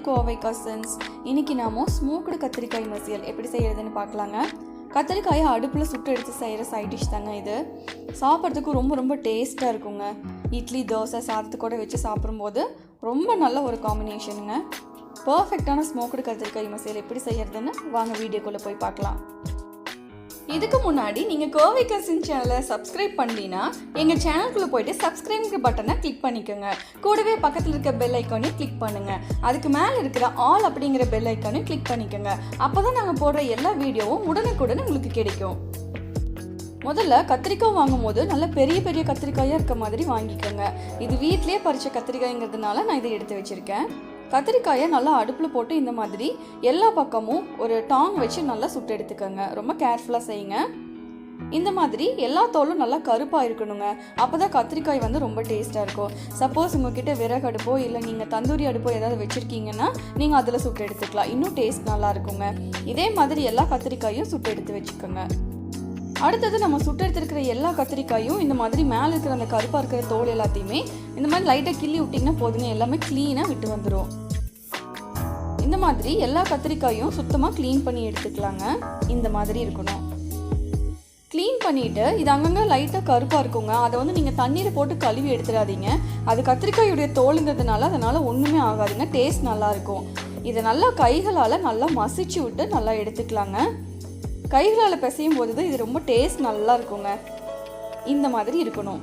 Kovai cousins. இன்னைக்கு நாம smoked கத்திரிக்காய் மசியல் எப்படி செய்யறதுன்னு பார்க்கலாங்க. கத்திரிக்காயை அடுப்பில் சுட்டு எடுத்து செய்கிற சைட் டிஷ் தாங்க இது. சாப்பிட்றதுக்கு ரொம்ப ரொம்ப டேஸ்ட்டாக இருக்குங்க. இட்லி தோசை சாதத்துக்கூட வச்சு சாப்பிடும்போது ரொம்ப நல்ல ஒரு காம்பினேஷனுங்க. பர்ஃபெக்டான ஸ்மோக்டு கத்திரிக்காய் மசியல் எப்படி செய்யறதுன்னு வாங்க வீடியோக்குள்ளே போய் பார்க்கலாம். இதுக்கு முன்னாடி நீங்கள் கோவை கசின் சேனலை சப்ஸ்கிரைப் பண்ணீங்கன்னா எங்கள் சேனலுக்குள்ளே போய்ட்டு சப்ஸ்கிரைப் பட்டனை கிளிக் பண்ணிக்கோங்க. கூடவே பக்கத்தில் இருக்க பெல் ஐக்கானையும் கிளிக் பண்ணுங்கள். அதுக்கு மேலே இருக்கிற ஆல் அப்படிங்கிற பெல் ஐக்கானையும் கிளிக் பண்ணிக்கோங்க. அப்போ தான் நாங்கள் போடுற எல்லா வீடியோவும் உடனுக்குடன் உங்களுக்கு கிடைக்கும். முதல்ல கத்திரிக்காய் வாங்கும் போது நல்ல பெரிய பெரிய கத்திரிக்காயாக இருக்க மாதிரி வாங்கிக்கோங்க. இது வீட்லேயே பறித்த கத்திரிக்காய்ங்கிறதுனால நான் இதை எடுத்து வச்சுருக்கேன். கத்திரிக்காயை நல்லா அடுப்பில் போட்டு இந்த மாதிரி எல்லா பக்கமும் ஒரு டாங் வச்சு நல்லா சுட்டு எடுத்துக்கோங்க. ரொம்ப கேர்ஃபுல்லாக செய்யுங்க. இந்த மாதிரி எல்லா தோலும் நல்லா கருப்பாக இருக்கணுங்க. அப்போ தான் கத்திரிக்காய் ரொம்ப டேஸ்ட்டாக இருக்கும். சப்போஸ் உங்ககிட்ட விறகு அடுப்போ இல்லை நீங்கள் தந்தூரி அடுப்போ ஏதாவது வச்சுருக்கீங்கன்னா நீங்கள் அதில் சுட்டு எடுத்துக்கலாம். இன்னும் டேஸ்ட் நல்லா இருக்குங்க. இதே மாதிரி எல்லா கத்திரிக்காயும் சுட்டு எடுத்து வச்சுக்கோங்க. அடுத்தது நம்ம சுட்டு எடுத்துருக்கிற எல்லா கத்திரிக்காயும் இந்த மாதிரி மேலே இருக்கிற அந்த கருப்பாக இருக்கிற தோல் எல்லாத்தையுமே இந்த மாதிரி லைட்டாக கிள்ளி விட்டிங்கன்னா போதுங்க. எல்லாமே க்ளீனாக விட்டு வந்துடும். இந்த மாதிரி எல்லா கத்திரிக்காயும் சுத்தமாக க்ளீன் பண்ணி எடுத்துக்கலாங்க. இந்த மாதிரி இருக்கணும். க்ளீன் பண்ணிவிட்டு இது அங்கங்கே லைட்டாக கருப்பாக இருக்குங்க. அதை நீங்கள் தண்ணீரை போட்டு கழுவி எடுத்துடாதீங்க. அது கத்திரிக்காயுடைய தோலுங்கிறதுனால அதனால் ஒன்றுமே ஆகாதுங்க. டேஸ்ட் நல்லாயிருக்கும். இதை நல்லா கைகளால் நல்லா மசிச்சு விட்டு நல்லா எடுத்துக்கலாங்க. கைகளால் பிசையும் போது இது ரொம்ப டேஸ்ட் நல்லா இருக்குங்க. இந்த மாதிரி இருக்கணும்.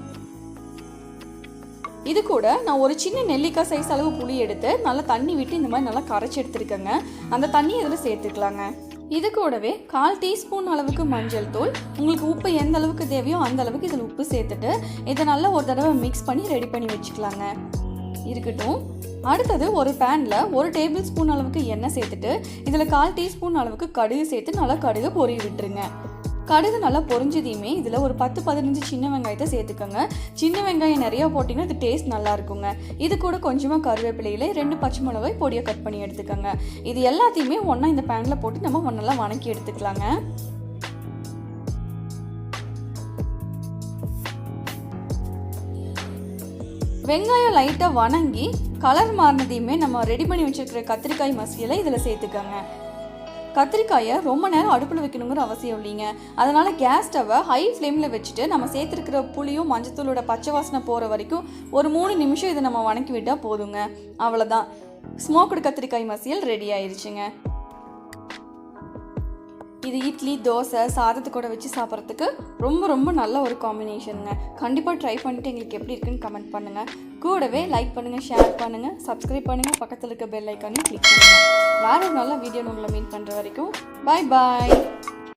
இது கூட நான் ஒரு சின்ன நெல்லிக்காய் சைஸ் அளவு புளி எடுத்து நல்லா தண்ணி விட்டு இந்த மாதிரி நல்லா கரைச்சி எடுத்துருக்கேங்க. அந்த தண்ணியை இதில் சேர்த்துக்கலாங்க. இது கூடவே 1/4 டீஸ்பூன் அளவுக்கு மஞ்சள் தூள், உங்களுக்கு உப்பு எந்த அளவுக்கு தேவையோ அந்த அளவுக்கு இதில் உப்பு சேர்த்துட்டு இதை நல்லா ஒரு தடவை மிக்ஸ் பண்ணி ரெடி பண்ணி வச்சுக்கலாங்க. இருக்கட்டும். அடுத்தது ஒரு பேனில் 1 டேபிள் ஸ்பூன் அளவுக்கு எண்ணெய் சேர்த்துட்டு இதில் 1/4 டீஸ்பூன் அளவுக்கு கடுகு சேர்த்து நல்லா கடுகு பொரிய விட்டுருங்க. கடுகு நல்லா பொரிஞ்சதையுமே இதில் ஒரு 10-15 சின்ன வெங்காயத்தை சேர்த்துக்கோங்க. சின்ன வெங்காயம் நிறையா போட்டிங்கன்னா இது டேஸ்ட் நல்லா இருக்குங்க. இது கூட கொஞ்சமாக கருவேப்பிலையில் 2 பச்சை மிளகாய் பொடியை கட் பண்ணி எடுத்துக்கோங்க. இது எல்லாத்தையுமே ஒன்றா இந்த பேனில் போட்டு நம்ம ஒன்றெல்லாம் வணக்கி எடுத்துக்கலாங்க. வெங்காயம் லைட்டாக வணங்கி கலர் மாறினதையுமே நம்ம ரெடி பண்ணி வச்சுருக்கிற கத்திரிக்காய் மசியலை இதில் சேர்த்துக்கோங்க. கத்திரிக்காயை ரொம்ப நேரம் அடுப்பில் வைக்கணுங்கிற அவசியம் இல்லைங்க. அதனால் கேஸ் ஸ்டவ்வை ஹை ஃப்ளேமில் வச்சுட்டு நம்ம சேர்த்துருக்கிற புளியும் மஞ்சத்தூளோட பச்சை வாசனை போகிற வரைக்கும் ஒரு 3 நிமிஷம் இதை நம்ம வணக்கி விட்டால் போதுங்க. அவ்வளோதான், ஸ்மோக்டு கத்திரிக்காய் மசியல் ரெடி ஆயிடுச்சுங்க. இது இட்லி தோசை சாதத்துக்கூட வச்சு சாப்பிட்றதுக்கு ரொம்ப ரொம்ப நல்ல ஒரு காம்பினேஷனுங்க. கண்டிப்பாக ட்ரை பண்ணிவிட்டு எங்களுக்கு எப்படி இருக்குன்னு கமெண்ட் பண்ணுங்கள். கூடவே லைக் பண்ணுங்கள், ஷேர் பண்ணுங்கள், சப்ஸ்கிரைப் பண்ணுங்கள், பக்கத்தில் இருக்க பெல் ஐக்கானையும் கிளிக் பண்ணுங்கள். வேறு ஒரு நல்ல வீடியோ உங்களை மீட் பண்ணுற வரைக்கும் பாய் பாய்.